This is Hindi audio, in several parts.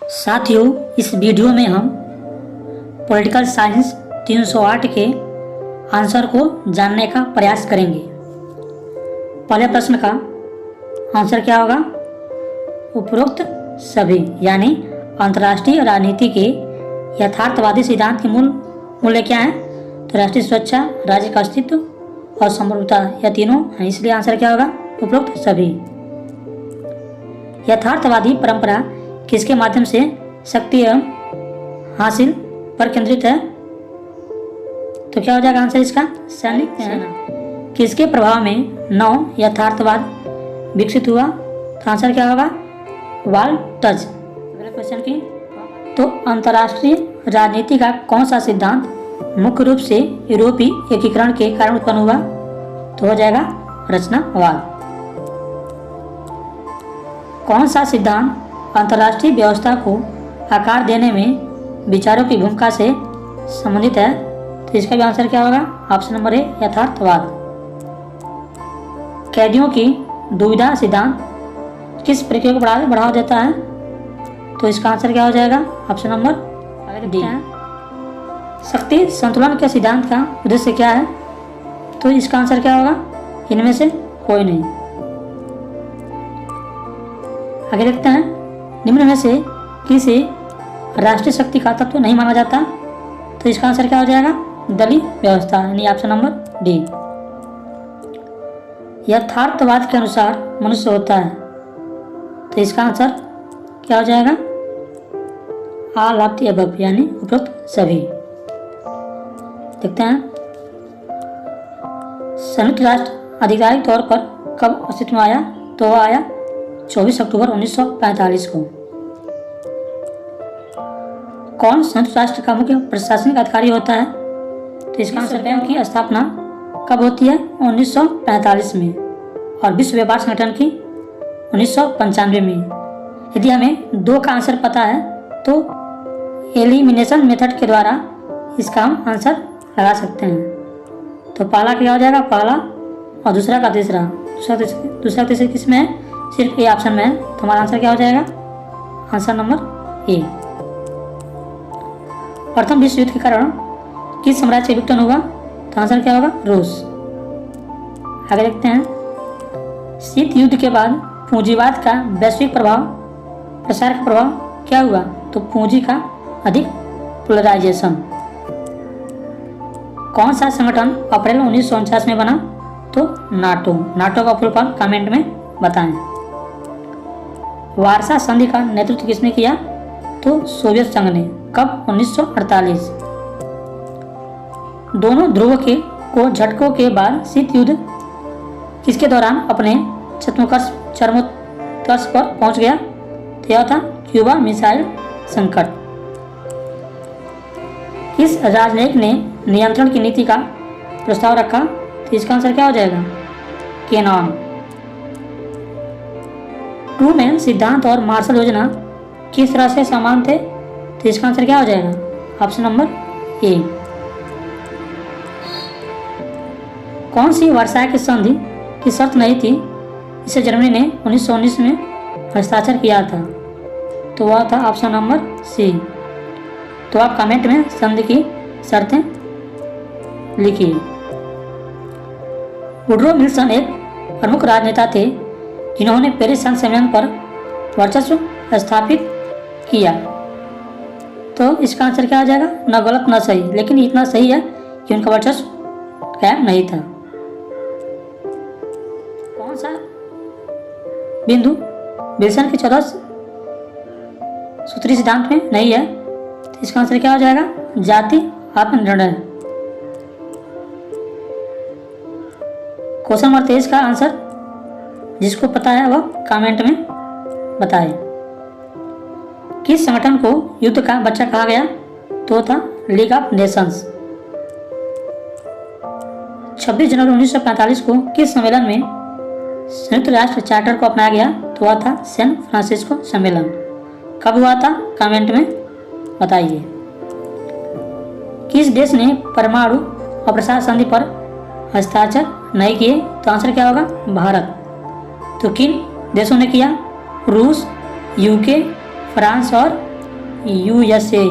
साथियों, इस वीडियो में हम पॉलिटिकल साइंस 308 के आंसर को जानने का प्रयास करेंगे। पहले प्रश्न का आंसर क्या होगा? उपरोक्त सभी, यानी अंतर्राष्ट्रीय राजनीति के यथार्थवादी सिद्धांत के मूल्य क्या है? तो राष्ट्रीय सुरक्षा, राज्य का अस्तित्व और समरूपता, यह तीनों हैं। इसलिए आंसर क्या होगा? उपरोक्त सभी। यथार्थवादी परंपरा किसके माध्यम से शक्ति एवं हासिल पर केंद्रित है? तो क्या हो जाएगा आंसर इसका? सैनिक सेना। किसके प्रभाव में नव यथार्थवाद विकसित हुआ? तो आंसर क्या होगा? वाल्टज। अगले क्वेश्चन की, तो अंतर्राष्ट्रीय राजनीति का कौन सा सिद्धांत मुख्य रूप से यूरोपीय एकीकरण के कारण उत्पन्न हुआ? तो हो जाएगा रचनावाद। कौन सा सिद्धांत अंतर्राष्ट्रीय व्यवस्था को आकार देने में विचारों की भूमिका से संबंधित है? तो इसका भी आंसर क्या होगा? ऑप्शन नंबर ए, यथार्थवाद। कैदियों की दुविधा सिद्धांत किस प्रक्रिया को बढ़ावा देता है? तो इसका आंसर क्या हो जाएगा? Option number D. शक्ति संतुलन के सिद्धांत का उद्देश्य क्या है? तो इसका आंसर क्या होगा? इनमें से कोई नहीं। आगे देखते हैं, निम्न में से किसी राष्ट्रीय शक्ति का तत्व नहीं माना जाता? तो इसका आंसर क्या हो जाएगा? दलीय व्यवस्था, यानी ऑप्शन नंबर डी। यथार्थवाद के अनुसार मनुष्य होता है, तो इसका आंसर क्या हो जाएगा? ऑल ऑफ द अबव, यानी उपरोक्त सभी। देखते हैं, संयुक्त राष्ट्र आधिकारिक तौर पर कब अस्तित्व में आया? तो वह आया 24 अक्टूबर 1945 को। कौन संयुक्त राष्ट्र का मुख्य प्रशासनिक अधिकारी होता है? तो इसका आंसर की स्थापना कब होती है? 1945 में, और विश्व व्यापार संगठन की 1995 में। यदि हमें दो का आंसर पता है तो एलिमिनेशन मेथड के द्वारा इसका हम आंसर लगा सकते हैं। तो पहला क्या हो जाएगा? पहला, और दूसरा का तीसरा। दूसरा तीसरा किस में है? सिर्फ ए ऑप्शन में है। तो हमारा आंसर क्या हो जाएगा? Answer number A. प्रथम विश्व युद्ध के कारण किस साम्राज्य का विघटन हुआ? तो आंसर क्या होगा? रूस। आगे देखते हैं, शीत युद्ध के बाद पूंजीवाद का वैश्विक प्रसार का प्रभाव क्या हुआ? तो पूंजी का अधिक पोलराइजेशन। कौन सा संगठन अप्रैल 1949 में बना? तो नाटो। नाटो का फुल फॉर्म कमेंट में बताएं। वार्सा संधि का नेतृत्व किसने किया? तो सोवियत संघ ने। कब? 1948। दोनों ध्रुव को झटकों के बाद शीत युद्ध किसके दौरान अपने चरमोत्कर्ष पर पहुंच गया? तो यह था क्यूबा मिसाइल संकट। किस राजनयिक ने नियंत्रण की नीति का प्रस्ताव रखा? तो इसका आंसर क्या हो जाएगा? केनॉन। ट्रूमैन सिद्धांत और मार्शल योजना किस तरह से समान थे? तो इसका आंसर क्या हो जाएगा? ऑप्शन नंबर ए। कौन सी वर्साय की संधि की शर्त नहीं थी इसे जर्मनी ने 1919 में हस्ताक्षर किया था? तो वह था ऑप्शन नंबर सी। तो आप कमेंट में संधि की शर्तें लिखिए। वुडरो विल्सन एक प्रमुख राजनेता थे जिन्होंने पेरिस शांति सम्मेलन पर वर्चस्व स्थापित किया। तो इसका आंसर क्या हो जाएगा? न गलत न सही, लेकिन इतना सही है कि उनका वर्चस्व कायम नहीं था। कौन सा बिंदु विल्सन के 14 सूत्री सिद्धांत में नहीं है? तो इसका आंसर क्या हो जाएगा? जाति आत्मनिर्णय। क्वेश्चन नंबर 23 का आंसर जिसको पता है वह कमेंट में बताएं। किस संगठन को युद्ध का बच्चा कहा गया? तो था लीग ऑफ नेशंस। 26 जनवरी 1945 को किस सम्मेलन में संयुक्त राष्ट्र चार्टर को अपनाया गया? तो वह था सैन फ्रांसिस्को सम्मेलन। कब हुआ था? कमेंट में बताइए। किस देश ने परमाणु अप्रसार संधि पर हस्ताक्षर नहीं किए? तो आंसर क्या होगा? भारत। तो किन देशों ने किया? रूस, यूके, फ्रांस और USA।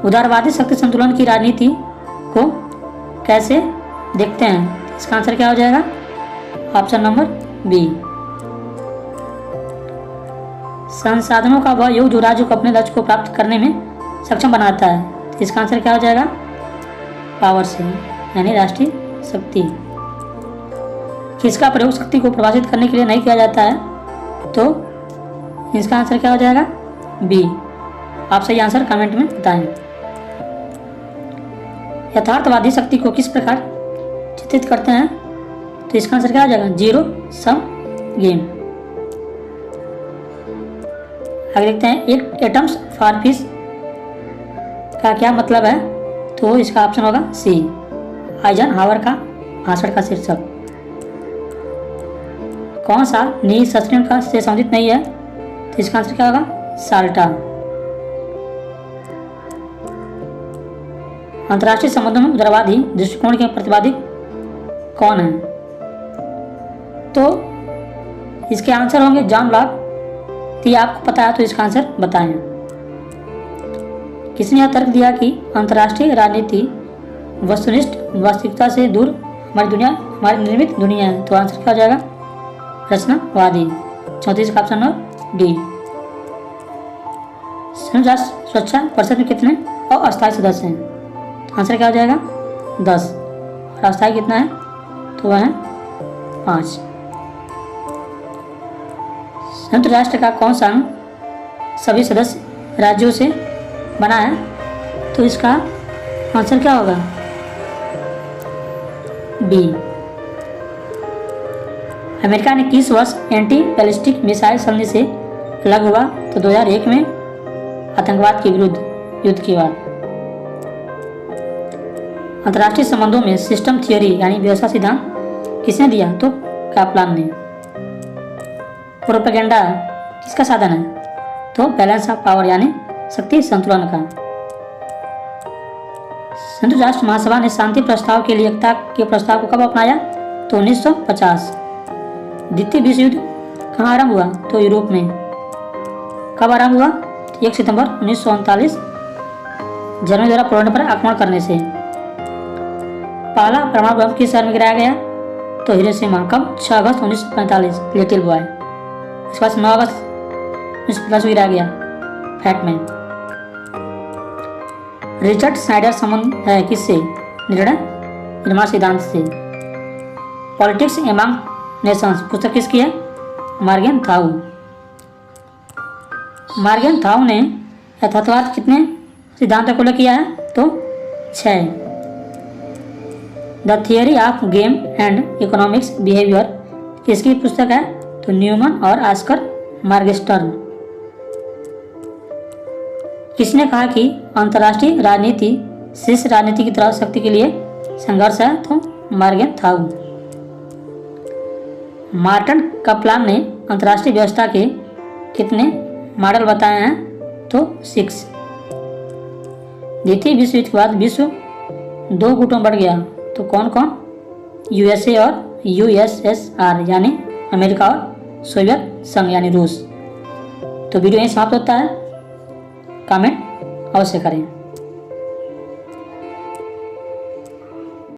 उदारवादी शक्ति संतुलन की राजनीति को कैसे देखते हैं? इसका आंसर क्या हो जाएगा? Option number B. संसाधनों का वह योग जो राज्य को अपने लक्ष्य को प्राप्त करने में सक्षम बनाता है। तो इसका आंसर क्या हो जाएगा? पावर से, यानी राष्ट्रीय शक्ति। किसका प्रयोग शक्ति को प्रभावित करने के लिए नहीं किया जाता है? तो इसका आंसर क्या हो जाएगा? बी। आप सही आंसर कमेंट में बताएं। यथार्थवादी शक्ति को किस प्रकार चित्रित करते हैं? तो इसका आंसर क्या हो जाएगा? Zero sum game. आगे देखते हैं, एक एटम्स फॉर फिश का क्या मतलब है? तो इसका ऑप्शन होगा सी, आइजनहावर का भाषण का शीर्षक। कौन सा निःसंस्करण का से संबंधित नहीं है? तो इसका आंसर क्या होगा? साल्टा। अंतर्राष्ट्रीय संबंधों में उदारवादी दृष्टिकोण के प्रतिवादी कौन है? तो इसके आंसर होंगे जॉन लॉक। तो आपको पता है तो इसका आंसर बताएं। किसने यह तर्क दिया कि अंतर्राष्ट्रीय राजनीति वस्तुनिष्ठ वास्तविकता से दूर हमारी निर्मित दुनिया है? तो आंसर क्या हो जाएगा? रचनावादी। 34 का ऑप्शन नंबर डी। संयुक्त राष्ट्र सुरक्षा परिषद में कितने अस्थायी सदस्य हैं? आंसर क्या हो जाएगा? 10। और अस्थायी कितना है? तो वह है 5। संयुक्त राष्ट्र का कौन सा अंग सभी सदस्य राज्यों से बना है? तो इसका आंसर क्या होगा? बी। अमेरिका ने किस वर्ष एंटी बैलिस्टिक मिसाइल संधि से अलग हुआ? तो 2001 में, आतंकवाद के विरुद्ध युद्ध के बाद। अंतर्राष्ट्रीय संबंधों में सिस्टम थियोरी यानी व्यवस्था सिद्धांत किसने दिया? तो कापलान ने। प्रोपेगेंडा किसका साधन है? तो बैलेंस ऑफ पावर यानी शक्ति संतुलन का। संयुक्त राष्ट्र महासभा ने शांति प्रस्ताव के लिए एकता के प्रस्ताव को कब अपनाया? तो 1950। द्वितीय विश्व युद्ध कहाँ आरंभ हुआ? तो यूरोप में। कब आरंभ हुआ? 1 सितंबर 1939 जर्मनी द्वारा पोलैंड पर आक्रमण करने से। पहला परमाणु बम किस शहर में गिराया गया? तो हिरोशिमा। कब? 6 अगस्त 1945 लिटिल बॉय। इसके बाद 9 अगस्त 1950 गिराया गया फैट में। रिचर्ड स्नाइडर संबंध है किससे? निर्णय निर्माण सिद्धांत से। पॉलिटिक्स एमंग नेशंस पुस्तक किसकी है? मार्गेन थाऊ। मार्गेन थाऊ ने यथार्थवाद कितने सिद्धांतों को किया है? तो 6। The theory of game and economics behaviour किसकी पुस्तक है? तो न्यूमन और ऑस्कर मॉर्गेस्टर्न। किसने कहा कि अंतर्राष्ट्रीय राजनीति शीर्ष राजनीति की तरह शक्ति के लिए संघर्ष है? तो मार्गेन थाऊ। मार्टन कपलान ने अंतर्राष्ट्रीय व्यवस्था के कितने मॉडल बताए हैं? तो 6। द्वितीय विश्व युद्ध के बाद विश्व 2 गुटों में बढ़ गया। तो कौन कौन? USA और USSR यानी अमेरिका और सोवियत संघ यानी रूस। तो वीडियो यहीं समाप्त होता है। कमेंट अवश्य करें।